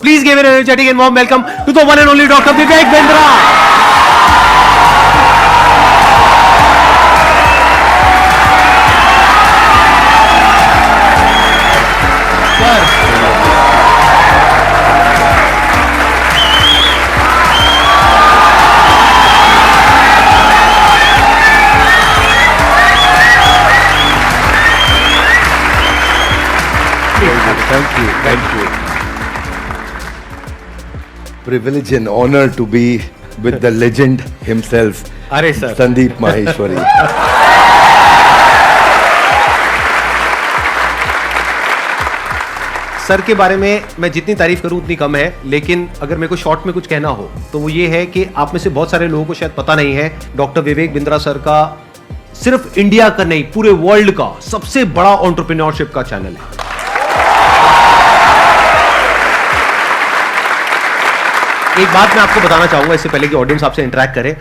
Please give an energetic and warm welcome to the one and only Dr. Vivek Bindra. Thank you. Privilege and honor to be with the legend himself, अरे sir, Sandeep Maheshwari. Sir के बारे में मैं जितनी तारीफ करूं उतनी कम है, लेकिन अगर मेरे को शॉर्ट में कुछ कहना हो तो वो ये है कि आप में से बहुत सारे लोगों को शायद पता नहीं है, डॉक्टर विवेक बिंद्रा सर का सिर्फ इंडिया का नहीं पूरे वर्ल्ड का सबसे बड़ा एंटरप्रेन्योरशिप का चैनल है। एक बात मैं आपको बताना चाहूंगा इससे पहले कि ऑडियंस आपसे इंटरेक्ट करे।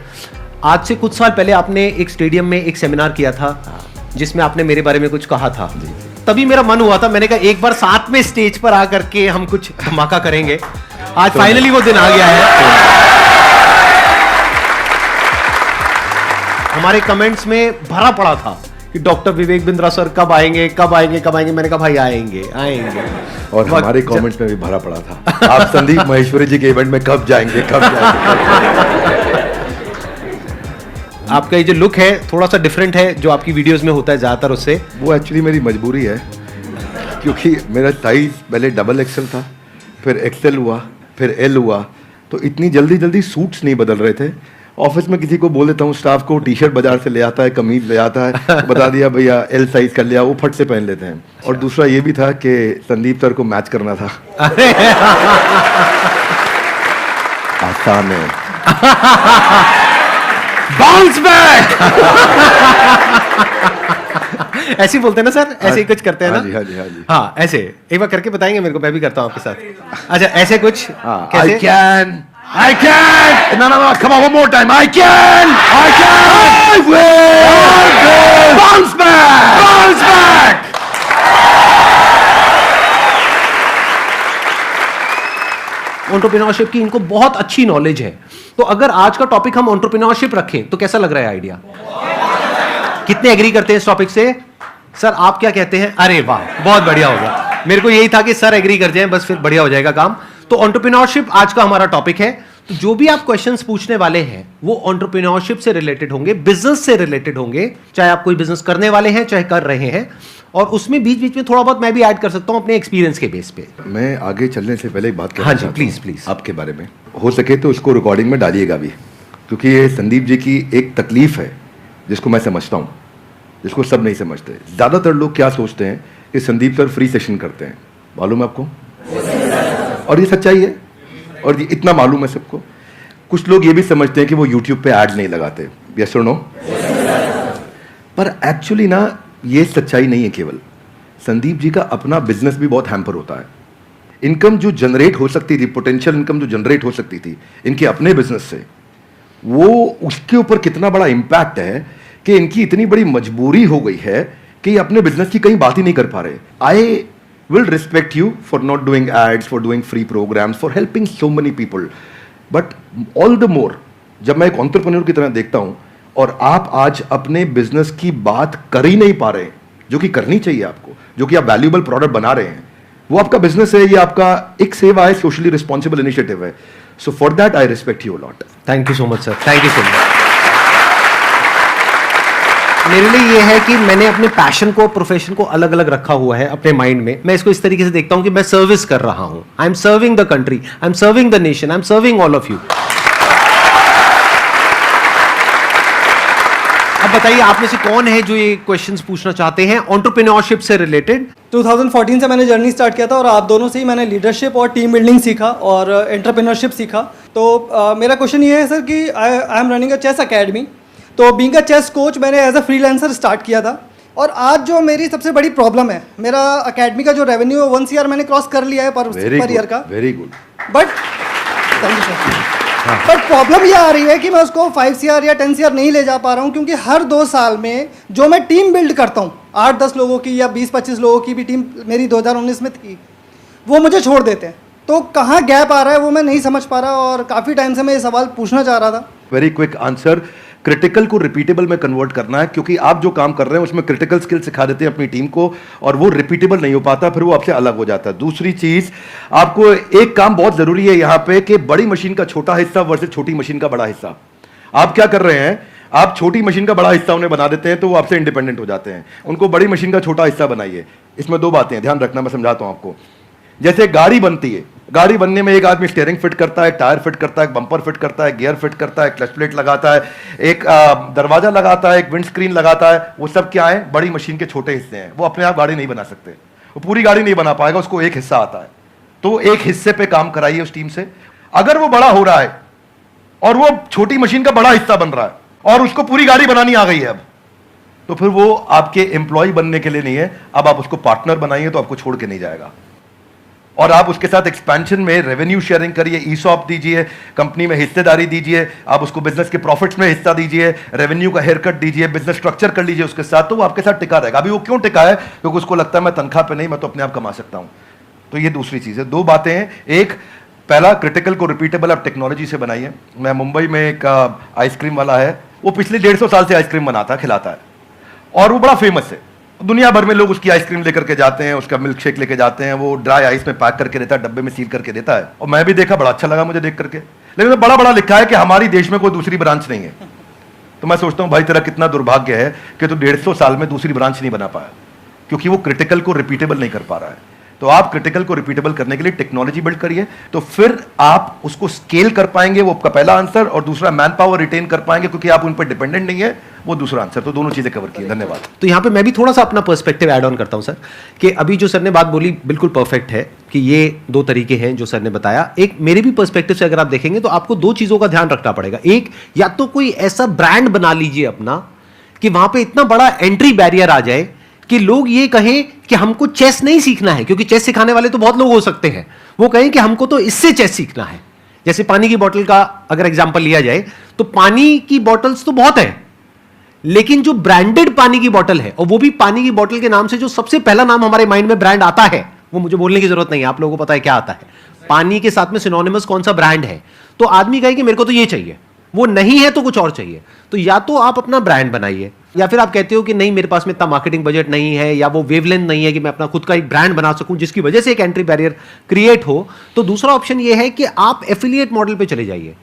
आज से कुछ साल पहले आपने एक स्टेडियम में एक सेमिनार किया था जिसमें आपने मेरे बारे में कुछ कहा था। तभी मेरा मन हुआ था, मैंने कहा एक बार साथ में स्टेज पर आकर के हम कुछ धमाका करेंगे। आज फाइनली वो दिन आ गया है। हमारे कमेंट्स में भरा पड़ा था कि डॉक्टर विवेक बिंद्रा सर कब आएंगे कब आएंगे कब आएंगे। मैंने कहा भाई आएंगे आएंगे। और हमारे कमेंट्स में भी भरा पड़ा था, आप संदीप महेश्वरी जी के इवेंट में कब जाएंगे कब जाएंगे। आपका ये जो लुक है थोड़ा सा डिफरेंट है जो आपकी वीडियोस में होता है ज्यादातर उससे। वो एक्चुअली मेरी मजबूरी है, क्योंकि मेरा साइज पहले डबल एक्सएल था, फिर एक्सएल हुआ, फिर एल हुआ, तो इतनी जल्दी जल्दी सूट्स नहीं बदल रहे थे। ऑफिस में किसी को बोल देता हूँ, स्टाफ को टी शर्ट बाजार से ले आता है, कमीज ले आता है, बता दिया भैया एल साइज कर लिया, वो फट से पहन लेते हैं। और दूसरा ये भी था कि संदीप सर को मैच करना था। आसान है। Bounce back. ऐसे ही बोलते हैं ना सर, ऐसे ही कुछ करते हैं ना। हाँ जी। हाँ ऐसे एक बार करके बताएंगे मेरे को, मैं भी करता हूँ आपके साथ। अच्छा ऐसे कुछ कैसे? I can! No, come on, one more time. I can! I will! Bounce back! Bounce back! Entrepreneurship की इनको बहुत अच्छी नॉलेज है। तो अगर आज का टॉपिक हम एंटरप्रेन्योरशिप रखें तो कैसा लग रहा है आइडिया? कितने एग्री करते हैं इस टॉपिक से? सर आप क्या कहते हैं? अरे वाह बहुत बढ़िया होगा। मेरे को यही था कि सर एग्री कर जाएं, बस फिर बढ़िया हो जाएगा काम। तो एंटरप्रेन्योरशिप आज का हमारा टॉपिक है। तो जो भी आप क्वेश्चंस पूछने वाले हैं वो एंटरप्रेन्योरशिप से रिलेटेड होंगे, बिजनेस से रिलेटेड होंगे, चाहे आप कोई बिजनेस करने वाले हैं चाहे कर रहे हैं। और उसमें बीच बीच में थोड़ा बहुत मैं भी ऐड कर सकता हूं अपने एक्सपीरियंस के बेस पे। मैं आगे चलने से पहले एक बात कहना चाहता हूं। प्लीज आपके बारे में हो सके तो इसको रिकॉर्डिंग में डालिएगा भी, क्योंकि ये संदीप जी की एक तकलीफ है जिसको मैं समझता हूँ, जिसको सब नहीं समझते। ज्यादातर लोग क्या सोचते हैं कि संदीप सर फ्री सेशन करते हैं, मालूम है आपको? और ये सच्चाई है, और ये इतना मालूम है सबको। कुछ लोग ये भी समझते हैं कि वो यूट्यूब पे ऐड नहीं लगाते, यस और नो? पर एक्चुअली ना ये सच्चाई नहीं है। केवल संदीप जी का अपना बिजनेस भी बहुत हैम्पर होता है। इनकम जो जनरेट हो सकती थी, पोटेंशियल इनकम जो जनरेट हो सकती थी इनके अपने बिजनेस से, वो उसके ऊपर कितना बड़ा इंपैक्ट है कि इनकी इतनी बड़ी मजबूरी हो गई है कि ये अपने बिजनेस की कहीं बात ही नहीं कर पा रहे। आई will respect you for not doing ads, for doing free programs, for helping so many people. But all the more, जब मैं एक entrepreneur की तरह देखता हूँ और आप आज अपने बिजनेस की बात कर ही नहीं पा रहे, जो कि करनी चाहिए आपको, जो कि आप वैल्यूएबल प्रोडक्ट बना रहे हैं, वो आपका बिजनेस है, ये आपका एक सेवा है, सोशली रिस्पॉन्सिबल इनिशिएटिव है। So for that I respect you a lot. Thank you so much sir, thank you so much. मेरे लिए ये है कि मैंने अपने पैशन को, प्रोफेशन को अलग अलग रखा हुआ है अपने माइंड में। मैं इसको इस तरीके से देखता हूं कि मैं सर्विस कर रहा हूं। I am serving the country, I am serving the nation, I am serving all of you. अब बताइए आप में से कौन है जो ये क्वेश्चंस पूछना चाहते हैं एंटरप्रेन्योरशिप से रिलेटेड? 2014 से मैंने जर्नी स्टार्ट किया था और आप दोनों से ही मैंने लीडरशिप और टीम बिल्डिंग सीखा और एंटरप्रेन्योरशिप सीखा। तो मेरा क्वेश्चन ये है सर कि I am running a chess academy. तो बीइंग अ चेस कोच मैंने एज अ फ्रीलांसर स्टार्ट किया था, और आज जो मेरी सबसे बड़ी प्रॉब्लम है, मेरा अकेडमी का जो रेवेन्यू है 1 CR मैंने क्रॉस कर लिया है पर ईयर का। Very good. But thank you sir. But problem ये आ रही है कि मैं उसको 5 CR या 10 CR नहीं ले जा पा रहा हूँ, क्योंकि हर 2 साल में जो मैं टीम बिल्ड करता हूँ, 8-10 लोगों की या 20-25 लोगों की भी टीम मेरी 2019 में थी, वो मुझे छोड़ देते हैं। तो कहाँ गैप आ रहा है वो मैं नहीं समझ पा रहा, और काफ़ी टाइम से मैं ये सवाल पूछना चाह रहा था। वेरी क्विक आंसर, क्रिटिकल को रिपीटेबल में कन्वर्ट करना है, क्योंकि आप जो काम कर रहे हैं उसमें क्रिटिकल स्किल सिखा देते हैं अपनी टीम को और वो रिपीटेबल नहीं हो पाता, फिर वो आपसे अलग हो जाता है। दूसरी चीज, आपको एक काम बहुत जरूरी है यहां पे कि बड़ी मशीन का छोटा हिस्सा वर्सेस छोटी मशीन का बड़ा हिस्सा। आप क्या कर रहे हैं, आप छोटी मशीन का बड़ा हिस्सा उन्हें बना देते हैं तो वो आपसे इंडिपेंडेंट हो जाते हैं। उनको बड़ी मशीन का छोटा हिस्सा बनाइए। इसमें दो बातें हैं, ध्यान रखना, मैं समझाता हूं आपको। जैसे गाड़ी बनती है, गाड़ी बनने में एक आदमी स्टीयरिंग फिट करता है, टायर फिट करता है, बम्पर फिट करता है, गियर फिट करता है, क्लच प्लेट लगाता है, एक दरवाजा लगाता है, एक विंड स्क्रीन लगाता है। वो सब क्या है, बड़ी मशीन के छोटे हिस्से हैं। वो अपने आप गाड़ी नहीं बना सकते, वो पूरी गाड़ी नहीं बना पाएगा, उसको एक हिस्सा आता है। तो एक हिस्से पे काम कराइए उस टीम से। अगर वो बड़ा हो रहा है और वो छोटी मशीन का बड़ा हिस्सा बन रहा है और उसको पूरी गाड़ी बनानी आ गई है अब, तो फिर वो आपके एम्प्लॉय बनने के लिए नहीं है। अब आप उसको पार्टनर बनाइए तो आपको छोड़ के नहीं जाएगा। और आप उसके साथ एक्सपेंशन में रेवेन्यू शेयरिंग करिए, ईसॉप दीजिए, कंपनी में हिस्सेदारी दीजिए, आप उसको बिजनेस के प्रॉफिट्स में हिस्सा दीजिए, रेवेन्यू का हेयर कट दीजिए, बिजनेस स्ट्रक्चर कर लीजिए उसके साथ, तो वो आपके साथ टिका रहेगा। अभी वो क्यों टिका है, क्योंकि उसको लगता है मैं तनख्वाह पे नहीं, मैं तो अपने आप कमा सकता हूं। तो ये दूसरी चीज है। दो बातें हैं, एक पहला, क्रिटिकल को रिपीटेबल आप टेक्नोलॉजी से बनाइए। मैं मुंबई में एक आइसक्रीम वाला है, वो पिछले 150 साल से आइसक्रीम बनाता है, खिलाता है, और वो बड़ा फेमस है। दुनिया भर में लोग उसकी आइसक्रीम लेकर के जाते हैं, उसका मिल्क शेक लेके जाते हैं, वो ड्राई आइस में पैक करके देता है, डब्बे में सील करके देता है। और मैं भी देखा, बड़ा अच्छा लगा मुझे देख करके, लेकिन बड़ा बड़ा लिखा है कि हमारी देश में कोई दूसरी ब्रांच नहीं है। तो मैं सोचता हूं भाई तेरा कितना दुर्भाग्य है कि तू 150 साल में दूसरी ब्रांच नहीं बना पाया, क्योंकि वो क्रिटिकल को रिपीटेबल नहीं कर पा रहा है। तो आप क्रिटिकल को रिपीटेबल करने के लिए टेक्नोलॉजी बिल्ड करिए, तो फिर आप उसको स्केल कर पाएंगे। वो आपका पहला आंसर। और दूसरा, मैन पावर रिटेन कर पाएंगे, क्योंकि आप उन पर डिपेंडेंट नहीं है, वो दूसरा आंसर। तो दोनों चीजें कवर की। धन्यवाद। तो यहाँ पे मैं भी थोड़ा सा अपना पर्सपेक्टिव ऐड ऑन करता हूँ सर, कि अभी जो सर ने बात बोली बिल्कुल परफेक्ट है कि ये दो तरीके हैं जो सर ने बताया। एक मेरे भी पर्सपेक्टिव से अगर आप देखेंगे तो आपको दो चीजों का ध्यान रखना पड़ेगा। एक, या तो कोई ऐसा ब्रांड बना लीजिए अपना कि वहां पे इतना बड़ा एंट्री बैरियर आ जाए कि लोग ये कहें कि हमको चेस नहीं सीखना है, क्योंकि चेस सिखाने वाले तो बहुत लोग हो सकते हैं, वो कहें कि हमको तो इससे चेस सीखना है। जैसे पानी की बोतल का अगर एग्जांपल लिया जाए तो पानी की बोतल्स तो बहुत है, लेकिन जो ब्रांडेड पानी की बोतल है, और वो भी पानी की बोतल के नाम से जो सबसे पहला नाम हमारे माइंड में ब्रांड आता है, वो मुझे बोलने की जरूरत नहीं है, आप लोगों को पता है क्या आता है। पानी के साथ में सिनोनिमस कौन सा ब्रांड है, तो आदमी कहे कि मेरे को तो ये चाहिए, वो नहीं है तो कुछ और चाहिए। तो या तो आप अपना ब्रांड बनाइए, या फिर आप कहते हो कि नहीं मेरे पास में इतना मार्केटिंग बजट नहीं है, या वो वेवलेंथ नहीं है कि मैं अपना खुद का एक ब्रांड बना सकूं जिसकी वजह से एक एंट्री बैरियर क्रिएट हो, तो दूसरा ऑप्शन ये है कि आप एफिलिएट मॉडल पे चले जाइए।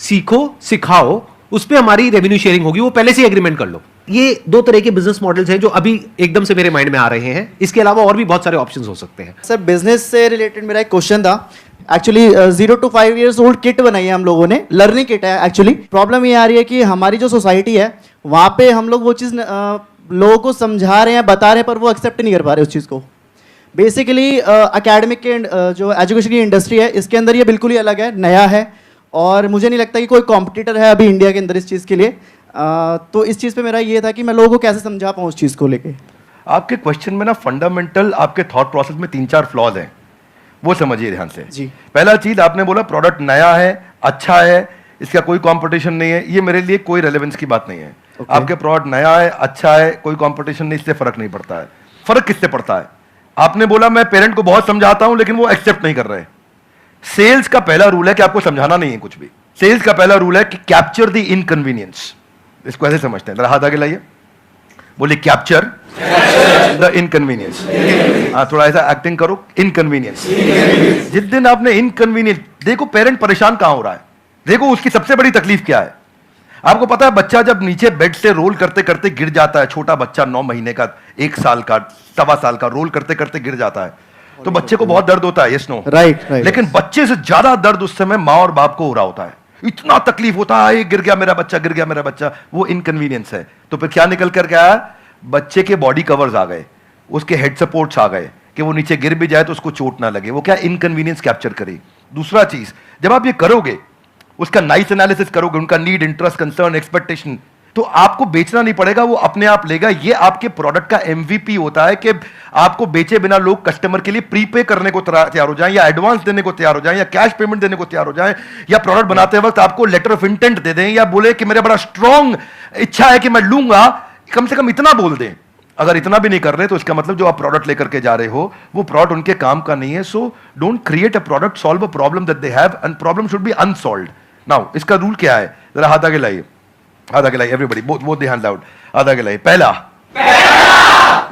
सीखो, सिखाओ, उस पर हमारी रेवेन्यू शेयरिंग होगी, वो पहले से एग्रीमेंट कर लो। ये दो तरह के बिजनेस मॉडल्स हैं जो अभी एकदम से मेरे माइंड में आ रहे हैं। इसके अलावा और भी बहुत सारे ऑप्शंस हो सकते हैं। सर, बिजनेस से रिलेटेड मेरा एक क्वेश्चन था। Actually 0 to 5 years old kit बनाई है हम लोगों ने, लर्निंग किट है। एक्चुअली प्रॉब्लम ये आ रही है कि हमारी जो सोसाइटी है वहाँ पे हम लोग वो चीज़ लोगों को समझा रहे हैं, बता रहे हैं, पर वो एक्सेप्ट नहीं कर पा रहे उस चीज़ को। बेसिकली एकेडमिक के जो एजुकेशन की इंडस्ट्री है, इसके अंदर ये बिल्कुल ही अलग है, नया है, और मुझे नहीं लगता कि कोई कॉम्पिटिटर है अभी इंडिया के अंदर इस चीज़ के लिए। तो इस चीज़ पे मेरा ये था कि मैं लोगों को कैसे समझा पाऊँ उस चीज़ को लेके। आपके क्वेश्चन में ना फंडामेंटल आपके थॉट प्रोसेस में 3-4 फ्लॉज हैं, वो समझिए ध्यान से जी। पहला चीज, आपने बोला प्रोडक्ट नया है, अच्छा है, इसका कोई कंपटीशन नहीं है। ये मेरे लिए कोई रेलेवेंस की बात नहीं है। आपके प्रोडक्ट नया है, अच्छा है, कोई कंपटीशन नहीं, इससे फर्क नहीं पड़ता है। फर्क किससे पड़ता है? आपने बोला मैं पेरेंट को बहुत समझाता हूं लेकिन वो एक्सेप्ट नहीं कर रहे। सेल्स का पहला रूल है कि आपको समझाना नहीं है कुछ भी। सेल्स का पहला रूल है कि कैप्चर द इनकन्वीनियंस। इसको ऐसे समझते हैं, जरा हाथ आगे लाइए, बोलिए कैप्चर द इनकन्वीनियंस। थोड़ा ऐसा एक्टिंग करो, इनकन्वीनियंस। जिस दिन आपने इनकन्वीनियंस, देखो पेरेंट परेशान कहां हो रहा है, देखो उसकी सबसे बड़ी तकलीफ क्या है। आपको पता है बच्चा जब नीचे बेड से रोल करते करते गिर जाता है, छोटा बच्चा 9 महीने का, 1 साल का, 1.25 साल का, रोल करते करते गिर जाता है, तो बच्चे को बहुत दर्द होता है, यस नो? राइट। लेकिन बच्चे से ज्यादा दर्द उस समय माँ और बाप को हो रहा होता है। इतना तकलीफ होता है, गिर गया मेरा बच्चा, गिर गया मेरा बच्चा, वो इनकन्वीनियंस है। तो फिर क्या निकल कर गया? बच्चे के बॉडी कवर्स आ गए, उसके हेड सपोर्ट्स आ गए कि वो नीचे गिर भी जाए तो उसको चोट ना लगे। वो क्या इनकन्वीनियंस कैप्चर करे। दूसरा चीज, जब आप ये करोगे, उसका नाइस एनालिसिस करोगे, उनका नीड, इंटरेस्ट, कंसर्न, एक्सपेक्टेशन, तो आपको बेचना नहीं पड़ेगा, वो अपने आप लेगा। ये आपके प्रोडक्ट का एमवीपी होता है कि आपको बेचे बिना लोग कस्टमर के लिए प्रीपे करने को तैयार हो जाएं, या एडवांस देने को तैयार हो जाएं, या कैश पेमेंट देने को तैयार हो जाएं, या प्रोडक्ट बनाते वक्त आपको लेटर ऑफ इंटेंट दे दें, या बोले कि मेरा बड़ा स्ट्रॉन्ग इच्छा है कि मैं लूंगा, कम से कम इतना बोल दें। अगर इतना भी नहीं कर रहे तो इसका मतलब जो आप प्रोडक्ट लेकर के जा रहे हो वो प्रोडक्ट उनके काम का नहीं है. So don't create a product, solve a problem that they have and problem should be unsolved. Now इसका रूल क्या है, जरा हाथ आगे लाइए, हाथ आगे लाइए everybody, both the hands out, हाथ आगे लाइए. पहला,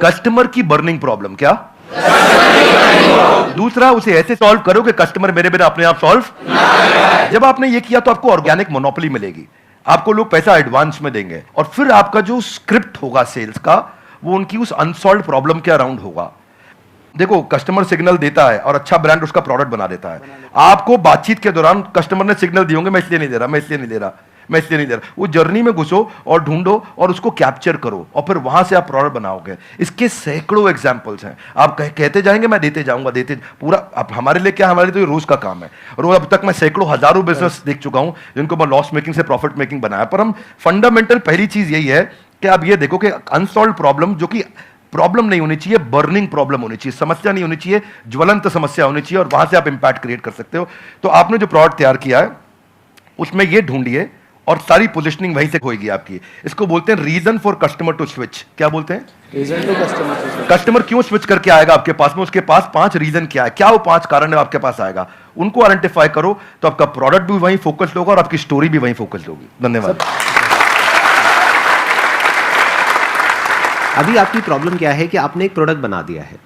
कस्टमर की बर्निंग प्रॉब्लम. क्या? दूसरा, उसे ऐसे सॉल्व करो कि कस्टमर मेरे बिना अपने आप सॉल्व. जब आपने ये किया तो आपको ऑर्गेनिक मोनोपोली मिलेगी, आपको लोग पैसा एडवांस में देंगे और फिर आपका जो स्क्रिप्ट होगा सेल्स का वो उनकी उस अनसॉल्व प्रॉब्लम के अराउंड होगा. देखो, कस्टमर सिग्नल देता है और अच्छा ब्रांड उसका प्रोडक्ट बना देता है. आपको बातचीत के दौरान कस्टमर ने सिग्नल दिए होंगे, मैं इसलिए नहीं दे रहा, मैं इसलिए नहीं दे रहा, मैं इसलिए नहीं दे रहा. वो जर्नी में घुसो और ढूंढो और उसको कैप्चर करो और फिर वहां से आप प्रोडक्ट बनाओगे. इसके सैकड़ों एग्जांपल्स हैं. आप कहते जाएंगे मैं देते जाऊंगा, देते पूरा. आप हमारे लिए क्या, हमारे लिए तो ये रोज का काम है. रोज अब तक मैं सैकड़ों हजारों बिजनेस देख चुका हूं जिनको मैं लॉस मेकिंग से प्रॉफिट मेकिंग बनाया. पर हम फंडामेंटल पहली चीज यही है कि आप ये देखो कि अनसॉल्व प्रॉब्लम, जो कि प्रॉब्लम नहीं होनी चाहिए, बर्निंग प्रॉब्लम होनी चाहिए, समस्या नहीं होनी चाहिए, ज्वलंत समस्या होनी चाहिए, और वहां से आप इंपैक्ट क्रिएट कर सकते हो. तो आपने जो प्रोडक्ट तैयार किया है उसमें ये ढूंढिए और सारी पोजीशनिंग वहीं से होगी आपकी. इसको बोलते हैं reason for customer to switch. क्या बोलते हैं? Reason to customer. कस्टमर क्यों स्विच करके आएगा आपके पास में, उसके पास 5 रीजन क्या है, क्या वो 5 कारण है आपके पास आएगा. उनको आइडेंटिफाई करो तो आपका प्रोडक्ट भी वहीं फोकस्ड होगा और आपकी स्टोरी भी वहीं फोकस्ड होगी. धन्यवाद. अभी आपकी प्रॉब्लम क्या है कि आपने एक प्रोडक्ट बना दिया है,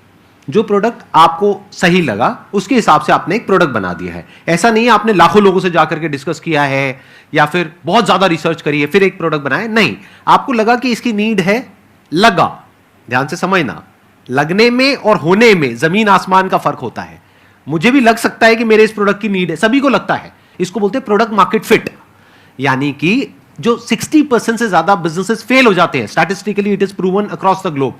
जो प्रोडक्ट आपको सही लगा उसके हिसाब से आपने एक प्रोडक्ट बना दिया है. ऐसा नहीं है आपने लाखों लोगों से जाकर के डिस्कस किया है या फिर बहुत ज्यादा रिसर्च करी है फिर एक प्रोडक्ट बनाया. नहीं, आपको लगा कि इसकी नीड है, लगा. ध्यान से समझना, लगने में और होने में जमीन आसमान का फर्क होता है. मुझे भी लग सकता है कि मेरे इस प्रोडक्ट की नीड है, सभी को लगता है. इसको बोलते हैं प्रोडक्ट मार्केट फिट. यानी कि जो 60% से ज्यादा बिजनेसेस फेल हो जाते हैं, statistically it is proven across the globe,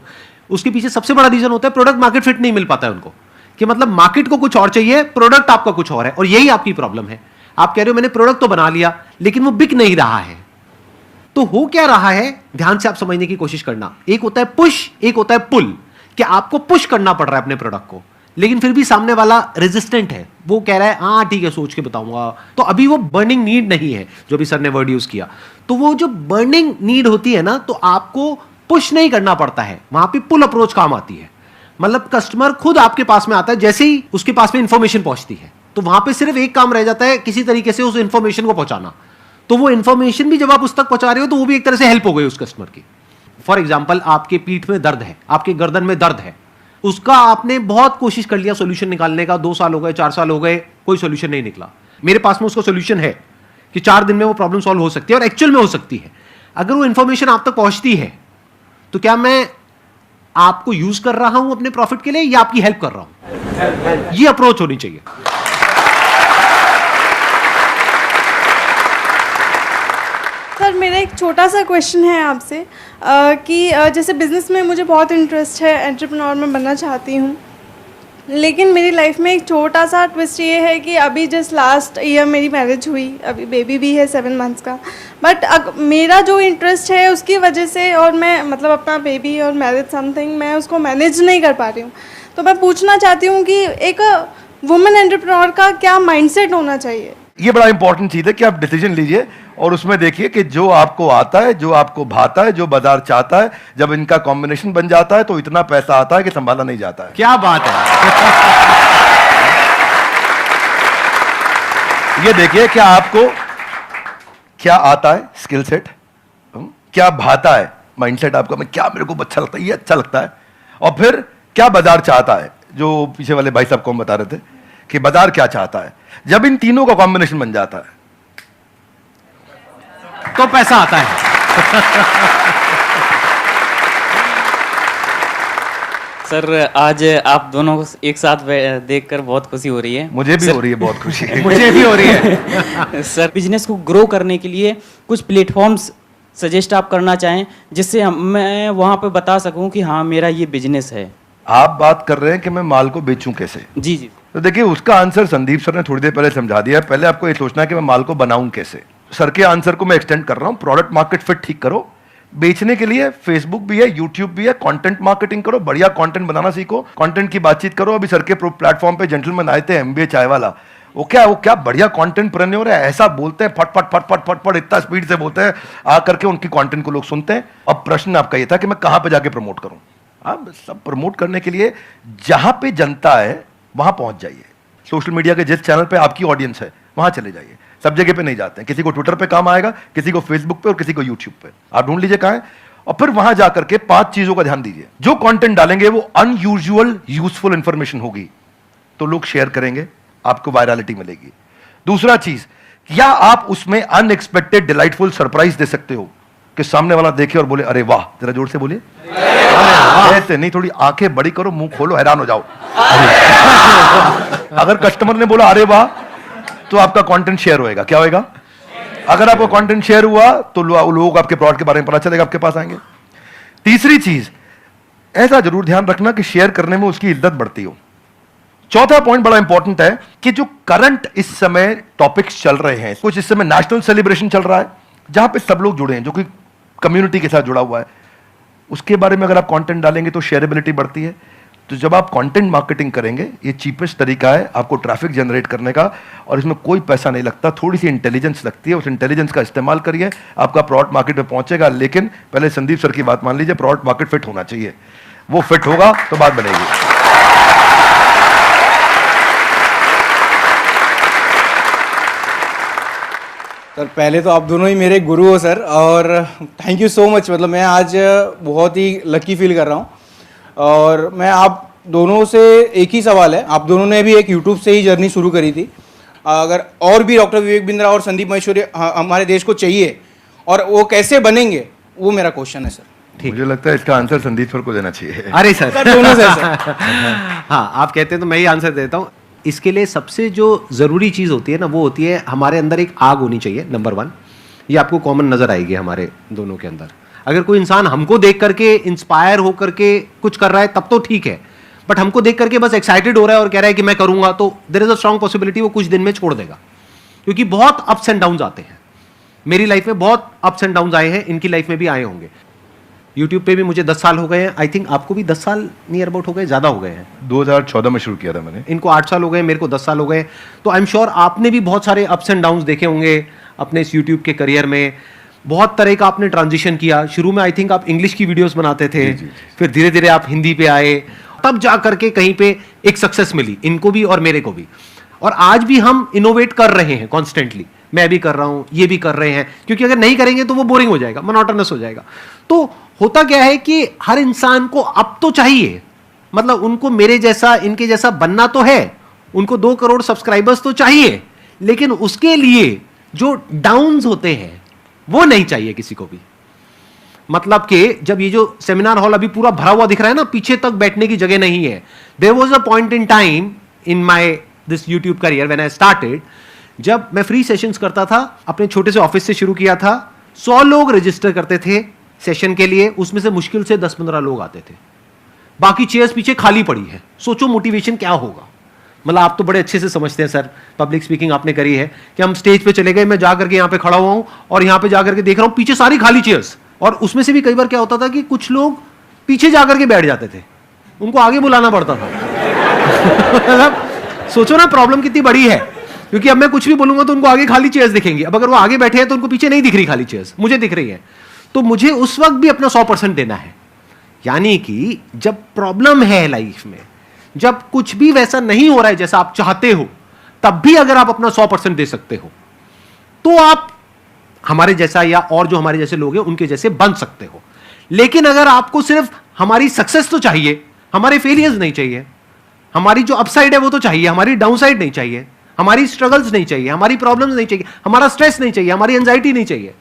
उसके पीछे सबसे बड़ा रीजन होता है प्रोडक्ट मार्केट फिट नहीं मिल पाता है उनको. कि मतलब मार्केट को कुछ और चाहिए, प्रोडक्ट आपका कुछ और है. और यही आपकी प्रॉब्लम है. आप कह रहे हो मैंने प्रोडक्ट तो बना लिया लेकिन वो बिक नहीं रहा है. तो हो क्या रहा है, ध्यान से आप समझने की कोशिश करना. एक होता है पुश, एक होता है पुल. कि आपको पुश करना पड़ रहा है अपने प्रोडक्ट को, लेकिन फिर भी सामने वाला रेजिस्टेंट है. वो कह रहा है हाँ ठीक है सोच के बताऊंगा. तो अभी वो बर्निंग नीड नहीं है, जो भी सर ने वर्ड यूज किया. तो वो जो बर्निंग नीड होती है ना, तो आपको पुश नहीं करना पड़ता है, वहां पे पुल अप्रोच काम आती है. मतलब कस्टमर खुद आपके पास में आता है, जैसे ही उसके पास में इंफॉर्मेशन पहुंचती है तो वहां पे सिर्फ एक काम रह जाता है, किसी तरीके से उस इंफॉर्मेशन को पहुंचाना. तो वो इंफॉर्मेशन भी जब आप उस तक पहुंचा रहे हो तो वो भी एक तरह से हेल्प हो गई उस कस्टमर की. फॉर एग्जाम्पल, आपके पीठ में दर्द है, आपके गर्दन में दर्द है, उसका आपने बहुत कोशिश कर लिया सोल्यूशन निकालने का, 2 साल हो गए, 4 साल हो गए, कोई सोल्यूशन नहीं निकला. मेरे पास में उसका सोल्यूशन है कि 4 दिन में वो प्रॉब्लम सॉल्व हो सकती है, और एक्चुअल में हो सकती है. अगर वो इंफॉर्मेशन आप तक पहुंचती है तो क्या मैं आपको यूज कर रहा हूं अपने प्रॉफिट के लिए या आपकी हेल्प कर रहा हूं? ये अप्रोच होनी चाहिए. सर, मेरा एक छोटा सा क्वेश्चन है आपसे कि जैसे बिज़नेस में मुझे बहुत इंटरेस्ट है, एंटरप्रेन्योर में बनना चाहती हूँ, लेकिन मेरी लाइफ में एक छोटा सा ट्विस्ट ये है कि अभी जस्ट लास्ट ईयर मेरी मैरिज हुई, अभी बेबी भी है 7 मंथ्स का. बट मेरा जो इंटरेस्ट है उसकी वजह से, और मैं मतलब अपना बेबी और मैरिज समथिंग, मैं उसको मैनेज नहीं कर पा रही हूँ. तो मैं पूछना चाहती हूँ कि एक वुमेन एंटरप्रेन्योर का क्या माइंडसेट होना चाहिए? ये बड़ा इंपॉर्टेंट चीज है कि आप डिसीजन लीजिए और उसमें देखिए कि जो आपको आता है, जो आपको भाता है, जो बाजार चाहता है, जब इनका कॉम्बिनेशन बन जाता है तो इतना पैसा आता है कि संभाला नहीं जाता है. क्या बात है. ये देखिए क्या आपको क्या आता है, स्किल सेट, क्या भाता है, माइंडसेट आपका, मैं क्या मेरे को अच्छा लगता है, ये अच्छा लगता है, और फिर क्या बाजार चाहता है, जो पीछे वाले भाई साहब को हम बता रहे थे कि बाजार क्या चाहता है. जब इन तीनों का कॉम्बिनेशन बन जाता है तो पैसा आता है. सर, आज आप दोनों को एक साथ देखकर बहुत खुशी हो रही है. मुझे भी हो रही है बहुत खुशी. मुझे भी हो रही है. सर, बिजनेस को ग्रो करने के लिए कुछ प्लेटफॉर्म्स सजेस्ट आप करना चाहें जिससे मैं वहां पे बता सकूं कि हाँ मेरा ये बिजनेस है. आप बात कर रहे हैं कि मैं माल को बेचूं कैसे. जी जी. तो देखिए उसका आंसर संदीप सर ने थोड़ी देर पहले समझा दिया. पहले आपको ये सोचना है कि मैं माल को बनाऊं कैसे. सर के आंसर को मैं एक्सटेंड कर रहा हूं. प्रोडक्ट मार्केट फिट ठीक करो. बेचने के लिए फेसबुक भी है, यूट्यूब भी है, कंटेंट मार्केटिंग करो, बढ़िया कंटेंट बनाना सीखो, कंटेंट की बातचीत करो. अभी सर के प्लेटफॉर्म पे जेंटलमैन आए थे, एमबीए चाय वाला, वो क्या बढ़िया कंटेंट प्रेन्योर है, ऐसा बोलते हैं फट फट फट फट फट फट इतना स्पीड से बोलते हैं, आकर के उनकी कंटेंट को लोग सुनते हैं। अब प्रश्न आपका ये था कि मैं कहां पे जाके प्रमोट करूं। आप सब प्रमोट करने के लिए जहां पे जनता है वहां पहुंच जाइए। सोशल मीडिया के जिस चैनल पे आपकी ऑडियंस है वहां चले जाइए, सब जगह पे नहीं जाते हैं। किसी को ट्विटर पे काम आएगा, किसी को फेसबुक पे और किसी को यूट्यूब पे। आप ढूंढ लीजिए कहां है और फिर वहां जाकर के 5 चीजों का ध्यान दीजिए। जो कंटेंट डालेंगे वो अनयूजुअल यूजफुल इंफॉर्मेशन होगी तो लोग शेयर करेंगे, आपको वायरलिटी मिलेगी। दूसरा चीज, क्या आप उसमें अनएक्सपेक्टेड डिलाइटफुल सरप्राइज दे सकते हो कि सामने वाला देखे और बोले अरे वाह, जरा जोर से बोलिए ऐसे नहीं, थोड़ी आंखें बड़ी करो, मुंह खोलो, हैरान हो जाओ। अगर कस्टमर ने बोला अरे वाह तो आपका कंटेंट शेयर होएगा। क्या होएगा? अगर आपका कंटेंट शेयर हुआ तो लोग आपके प्रोडक्ट के बारे में पता चलेगा, आपके पास आएंगे। तीसरी चीज, ऐसा जरूर ध्यान रखना कि शेयर करने में उसकी इज्जत बढ़ती हो। चौथा पॉइंट बड़ा इंपॉर्टेंट है कि जो करंट इस समय टॉपिक्स चल रहे हैं, कुछ इस समय नेशनल सेलिब्रेशन चल रहा है जहां पे सब लोग जुड़े हैं, जो कि कम्युनिटी के साथ जुड़ा हुआ है, उसके बारे में अगर आप कंटेंट डालेंगे तो शेयरेबिलिटी बढ़ती है। तो जब आप कंटेंट मार्केटिंग करेंगे, ये चीपेस्ट तरीका है आपको ट्रैफिक जनरेट करने का, और इसमें कोई पैसा नहीं लगता, थोड़ी सी इंटेलिजेंस लगती है। उस इंटेलिजेंस का इस्तेमाल करिए, आपका प्रोडक्ट मार्केट में पहुंचेगा। लेकिन पहले संदीप सर की बात मान लीजिए, प्रोडक्ट मार्केट फिट होना चाहिए। वो फिट होगा तो बात बनेगी। सर पहले तो आप दोनों ही मेरे गुरु हो सर, और थैंक यू सो मच। मतलब मैं आज बहुत ही लकी फील कर रहा हूँ। और मैं आप दोनों से एक ही सवाल है, आप दोनों ने भी एक यूट्यूब से ही जर्नी शुरू करी थी, अगर और भी डॉक्टर विवेक बिंद्रा और संदीप महेश्वरी हमारे देश को चाहिए और वो कैसे बनेंगे, वो मेरा क्वेश्चन है सर। मुझे लगता है इसका आंसर संदीप सर को देना चाहिए। अरे सर दोनों से सर। हाँ, आप कहते हैं तो मैं ही आंसर देता हूँ। इसके लिए सबसे जो ज़रूरी चीज़ होती है ना, वो होती है हमारे अंदर एक आग होनी चाहिए, नंबर 1। ये आपको कॉमन नज़र आएगी हमारे दोनों के अंदर। अगर कोई इंसान हमको देख करके इंस्पायर हो करके कुछ कर रहा है तब तो ठीक है, बट हमको देख करके बस एक्साइटेड हो रहा है और कह रहा है कि मैं करूँगा, तो there is a strong possibility वो कुछ दिन में छोड़ देगा। क्योंकि बहुत अप्स एंड डाउन्स आते हैं। मेरी लाइफ में बहुत अप्स एंड डाउन्स आए हैं, इनकी लाइफ में भी आए होंगे। यूट्यूब पे भी मुझे 10 साल हो गए हैं, आई थिंक आपको भी 10 साल नियर अबाउट हो गए, ज़्यादा हो गए हैं। 2014 में शुरू किया था मैंने। इनको 8 साल हो गए, मेरे को 10 साल हो गए। तो आई एम श्योर आपने भी बहुत सारे अप्स एंड डाउन्स देखे होंगे अपने इस यूट्यूब के करियर में। बहुत तरह का आपने ट्रांजिशन किया। शुरू में आई थिंक आप इंग्लिश की वीडियोस बनाते थे, फिर धीरे धीरे आप हिंदी पे आए, तब जा करके कहीं पे एक सक्सेस मिली इनको भी और मेरे को भी। और आज भी हम इनोवेट कर रहे हैं कॉन्स्टेंटली। मैं भी कर रहा हूं, ये भी कर रहे हैं, क्योंकि अगर नहीं करेंगे तो वो बोरिंग हो जाएगा, मोनोटोनस हो जाएगा। तो होता क्या है कि हर इंसान को अब तो चाहिए, मतलब उनको मेरे जैसा इनके जैसा बनना तो है, उनको 2 करोड़ सब्सक्राइबर्स तो चाहिए, लेकिन उसके लिए जो डाउन्स होते हैं वो नहीं चाहिए किसी को भी। मतलब कि जब ये जो सेमिनार हॉल अभी पूरा भरा हुआ दिख रहा है ना, पीछे तक बैठने की जगह नहीं है। There was a point in time in my this YouTube career when I started, जब मैं फ्री सेशंस करता था, अपने छोटे से ऑफिस से शुरू किया था। 100 लोग रजिस्टर करते थे सेशन के लिए, उसमें से मुश्किल से 10-15 लोग आते थे, बाकी चेयर्स पीछे खाली पड़ी है। सोचो मोटिवेशन क्या होगा। मतलब आप तो बड़े अच्छे से समझते हैं सर, पब्लिक स्पीकिंग आपने करी है, कि हम स्टेज पे चले गए, मैं जाकर के यहाँ पे खड़ा हुआ हूँ और यहाँ पे जाकर के देख रहा हूँ पीछे सारी खाली चेयर्स, और उसमें से भी कई बार क्या होता था कि कुछ लोग पीछे जाकर के बैठ जाते थे, उनको आगे बुलाना पड़ता था। मतलब सोचो ना प्रॉब्लम कितनी बड़ी है, क्योंकि अब मैं कुछ भी बोलूंगा तो उनको आगे खाली चेयर्स दिखेंगी। अब अगर वो आगे बैठे हैं तो उनको पीछे नहीं दिख रही खाली चेयर्स, मुझे दिख रही है। तो मुझे उस वक्त भी अपना 100% देना है। यानी कि जब प्रॉब्लम है लाइफ में, जब कुछ भी वैसा नहीं हो रहा है जैसा आप चाहते हो, तब भी अगर आप अपना 100% दे सकते हो तो आप हमारे जैसा या और जो हमारे जैसे लोग हैं उनके जैसे बन सकते हो। लेकिन अगर आपको सिर्फ हमारी सक्सेस तो चाहिए, हमारे फेलियर्स नहीं चाहिए, हमारी जो अपसाइड है वो तो चाहिए, हमारी डाउनसाइड नहीं चाहिए, हमारी स्ट्रगल्स नहीं चाहिए, हमारी प्रॉब्लम्स नहीं चाहिए, हमारा स्ट्रेस नहीं चाहिए, हमारी एंजाइटी नहीं चाहिए।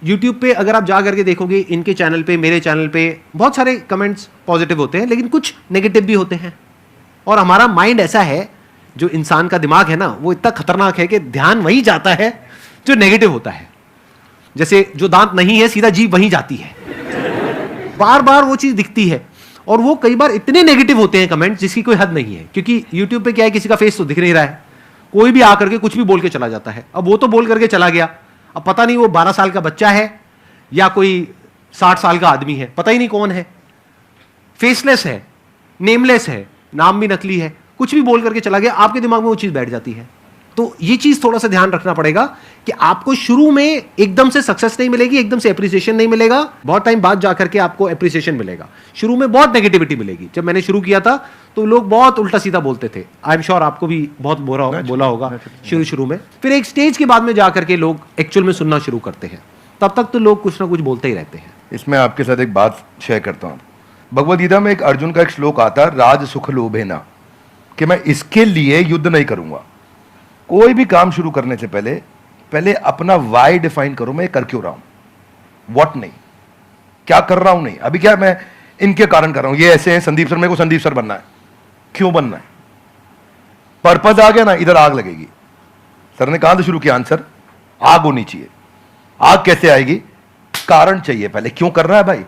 यूट्यूब पे अगर आप जा करके देखोगे, इनके चैनल पे, मेरे चैनल पे बहुत सारे कमेंट्स पॉजिटिव होते हैं, लेकिन कुछ नेगेटिव भी होते हैं। और हमारा माइंड ऐसा है, जो इंसान का दिमाग है ना, वो इतना खतरनाक है कि ध्यान वहीं जाता है जो नेगेटिव होता है। जैसे जो दांत नहीं है, सीधा जीभ वहीं जाती है, बार बार वो चीज दिखती है। और वो कई बार इतने नेगेटिव होते हैं कमेंट जिसकी कोई हद नहीं है, क्योंकि यूट्यूब पे क्या है, किसी का फेस तो दिख नहीं रहा है, कोई भी आकर के कुछ भी बोल के चला जाता है। अब वो तो बोल करके चला गया, अब पता नहीं वो 12 साल का बच्चा है या कोई 60 साल का आदमी है, पता ही नहीं कौन है, फेसलेस है, नेमलेस है, नाम भी नकली है, कुछ भी बोल करके चला गया, आपके दिमाग में वो चीज बैठ जाती है। तो ये चीज थोड़ा सा ध्यान रखना पड़ेगा कि आपको शुरू में एकदम से सक्सेस नहीं मिलेगी, एकदम से एप्रिसिएशन नहीं मिलेगा, बहुत टाइम बाद जाकर के आपको एप्रिसिएशन मिलेगा। शुरू में बहुत नेगेटिविटी मिलेगी। जब मैंने शुरू किया था तो लोग बहुत उल्टा सीधा बोलते थे, आई एम श्योर आपको भी बहुत बोला होगा शुरू में। फिर एक स्टेज के बाद में जाकर के लोग एक्चुअल में सुनना शुरू करते हैं, तब तक तो लोग कुछ ना कुछ बोलते ही रहते हैं। इसमें आपके साथ एक बात शेयर करता हूँ। भगवद गीता में एक अर्जुन का एक श्लोक आता है, राज सुख लोभे ना, कि मैं इसके लिए युद्ध नहीं करूंगा। कोई भी काम शुरू करने से पहले अपना वाई डिफाइन करो, मैं कर क्यों रहा हूं, व्हाट नहीं, क्या कर रहा हूं नहीं। अभी क्या मैं इनके कारण कर रहा हूं, ये ऐसे हैं संदीप सर, मेरे को संदीप सर बनना है, क्यों बनना है, पर्पज आ गया ना, इधर आग लगेगी। सर ने कहां से शुरू किया आंसर, आग होनी चाहिए। आग कैसे आएगी, कारण चाहिए पहले, क्यों कर रहा है भाई।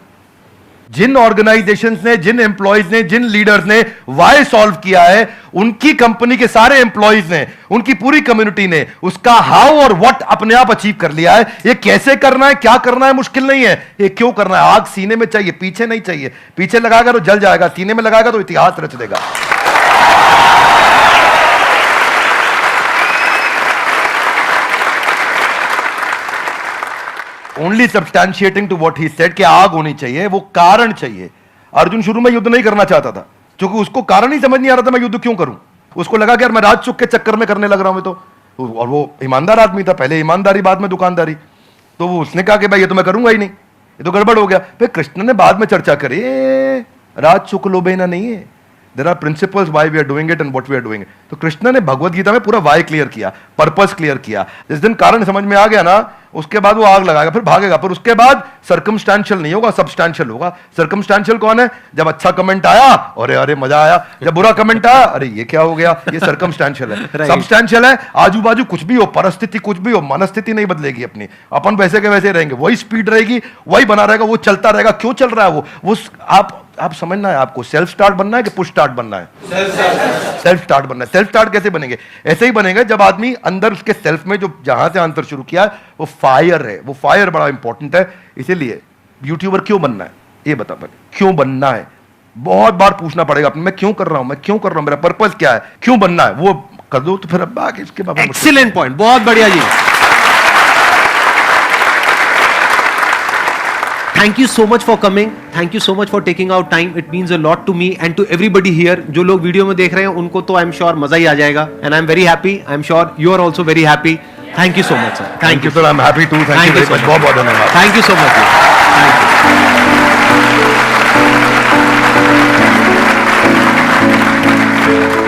जिन ऑर्गेनाइजेशंस ने, जिन एम्प्लॉयज ने, जिन लीडर्स ने वाई सॉल्व किया है, उनकी कंपनी के सारे एम्प्लॉयज ने, उनकी पूरी कम्युनिटी ने उसका हाउ और व्हाट अपने आप अचीव कर लिया है। ये कैसे करना है, क्या करना है मुश्किल नहीं है, ये क्यों करना है। आग सीने में चाहिए, पीछे नहीं चाहिए। पीछे लगाएगा तो जल जाएगा, सीने में लगाएगा तो इतिहास रच देगा। Only substantiating to what he said कि आग होनी चाहिए, वो कारण चाहिए। अर्जुन शुरू में युद्ध नहीं करना चाहता था, क्योंकि उसको कारण ही समझ नहीं आ रहा था मैं युद्ध क्यों करूं। उसको लगा कि यार मैं राजसुख के चक्कर में करने लग रहा हूं तो, और वो ईमानदार आदमी था, पहले ईमानदारी बाद में दुकानदारी। तो वो उसने कहा कि भाई ये तो मैं करूंगा ही नहीं, ये तो गड़बड़ हो गया। फिर कृष्ण ने बाद में चर्चा करी, राजसुख लोभेना नहीं है, there are principles why we are doing it and what we are doing. तो कृष्ण ने भगवद गीता में पूरा व्हाई क्लियर किया, पर्पस क्लियर किया। जिस दिन कारण समझ में आ गया ना, उसके बाद वो आग लगाएगा, फिर भागेगा। पर उसके बाद सर्कमस्टेंशियल नहीं होगा, सब्सटेंशियल होगा। सर्कमस्टेंशियल कौन है, जब अच्छा कमेंट आया अरे अरे मजा आया, जब बुरा कमेंट आया अरे ये क्या हो गया, ये सर्कमस्टेंशियल है। सब्सटेंशियल है, आजू बाजू कुछ भी हो, परिस्थिति कुछ भी हो, मनस्थिति नहीं बदलेगी अपनी, अपन वैसे के वैसे रहेंगे, वही स्पीड रहेगी, वही बना रहेगा, वो चलता रहेगा। क्यों चल रहा है वो आप समझना है आपको, सेल्फ स्टार्ट बनना है कि पुश स्टार्ट बनना है। सेल्फ स्टार्ट बनना है। सेल्फ स्टार्ट कैसे बनेंगे, ऐसे ही बनेगा जब आदमी अंदर उसके सेल्फ में जो जहां से आंसर शुरू किया वो फायर है। वो फायर बड़ा इंपॉर्टेंट है। इसीलिए यूट्यूबर क्यों बनना है, ये बता पहले, क्यों बनना है। बहुत बार पूछना पड़ेगा अपने, मैं क्यों कर रहा हूं, मैं क्यों कर रहा हूं, मेरा पर्पस क्या है, क्यों बनना है, वो कर दो तो फिर अब आगे इसके बाद। एक्सीलेंट पॉइंट, बहुत बढ़िया जी। Thank you so much for coming. Thank you so much for taking out time. It means a lot to me and to everybody here. जो लोग वीडियो में देख रहे हैं उनको तो I'm sure मजा ही आ जाएगा. And I'm very happy. I'm sure you are also very happy. Thank you so much, sir. Thank you sir. I'm happy too. Thank you very much. बहुत बहुत धन्यवाद. Thank you so much. Thank you.